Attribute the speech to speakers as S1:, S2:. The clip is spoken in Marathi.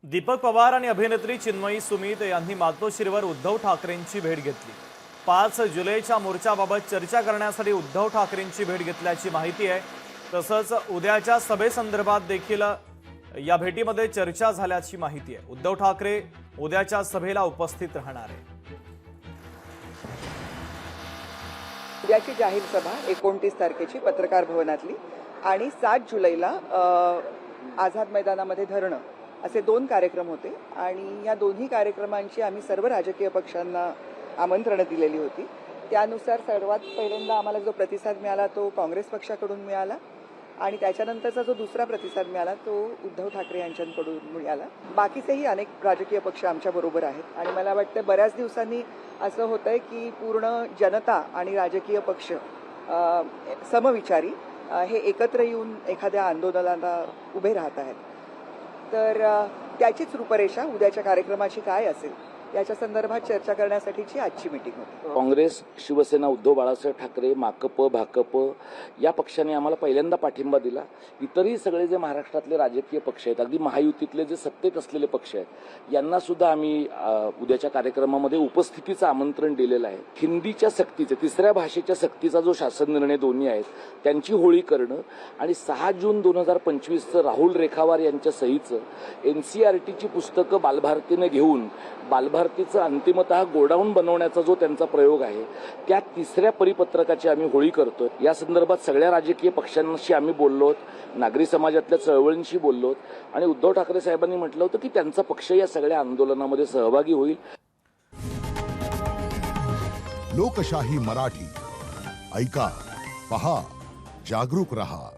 S1: दीपक पवार आणि अभिनेत्री चिन्मयी सुमित यांनी मातोश्रीवर उद्धव ठाकरेंची भेट घेतली। 5 जुलैच्या मोर्चाबाबत चर्चा करण्यासाठी उद्धव ठाकरेंची भेट घेतल्याची माहिती आहे। तसंच उद्याच्या सभेसंदर्भात देखील या भेटीमध्ये चर्चा झाल्याची माहिती आहे। उद्धव ठाकरे उद्याच्या सभेला उपस्थित राहणार आहे।
S2: उद्याची जाहीर सभा 29 तारखेची पत्रकार भवनातली आणि 7 जुलैला आझाद मैदानामध्ये धरणं असे 2 कार्यक्रम होते आणि या दोन्ही कार्यक्रमांची आम्ही सर्व राजकीय पक्षांना आमंत्रण दिलेली होती। त्यानुसार सर्वात पहिल्यांदा आम्हाला जो प्रतिसाद मिळाला तो काँग्रेस पक्षाकडून मिळाला आणि त्याच्यानंतरचा जो दुसरा प्रतिसाद मिळाला तो उद्धव ठाकरे यांच्याकडून मिळाला। बाकीचेही अनेक राजकीय पक्ष आमच्या बरोबर आहेत आणि मला वाटतं बऱ्याच दिवसांनी असं होतंय की पूर्ण जनता आणि राजकीय पक्ष समविचारी हे एकत्र येऊन एखाद्या आंदोलनाला उभे राहत आहेत। तर त्याचीच रूपरेषा उद्याच्या कार्यक्रमाची काय असेल याच्या संदर्भात चर्चा करण्यासाठीची आजची मीटिंग होती।
S3: काँग्रेस, शिवसेना, उद्धव बाळासाहेब ठाकरे, माकप, भाकप या पक्षांनी आम्हाला पहिल्यांदा पाठिंबा दिला। इतरही सगळे जे महाराष्ट्रातले राजकीय पक्ष आहेत, अगदी महायुतीतले जे सत्तेत असलेले पक्ष आहेत, यांना सुद्धा आम्ही उद्याच्या कार्यक्रमामध्ये उपस्थितीचं आमंत्रण दिलेलं आहे। हिंदीच्या सक्तीचे, तिसऱ्या भाषेच्या सक्तीचा जो शासन निर्णय दोन्ही आहेत त्यांची होळी करणं आणि 6 जून 2025चं राहुल रेखावार यांच्या सहीचं NCERTची पुस्तकं बालभारतीने घेऊन बालभारतीचं अंतिमतः गोडाऊन बनवण्याचा जो त्यांचा प्रयोग आहे त्या तिसऱ्या परिपत्रकाची आम्ही होळी करतोय। या संदर्भात सगळ्या राजकीय पक्षांशी आम्ही बोललोत, नागरी समाजातल्या चळवळींशी बोललोत आणि उद्धव ठाकरे साहेबांनी म्हटलं होतं की त्यांचा पक्ष या सगळ्या आंदोलनामध्ये सहभागी होईल।
S4: लोकशाही मराठी ऐका, पहा, जागरूक रहा।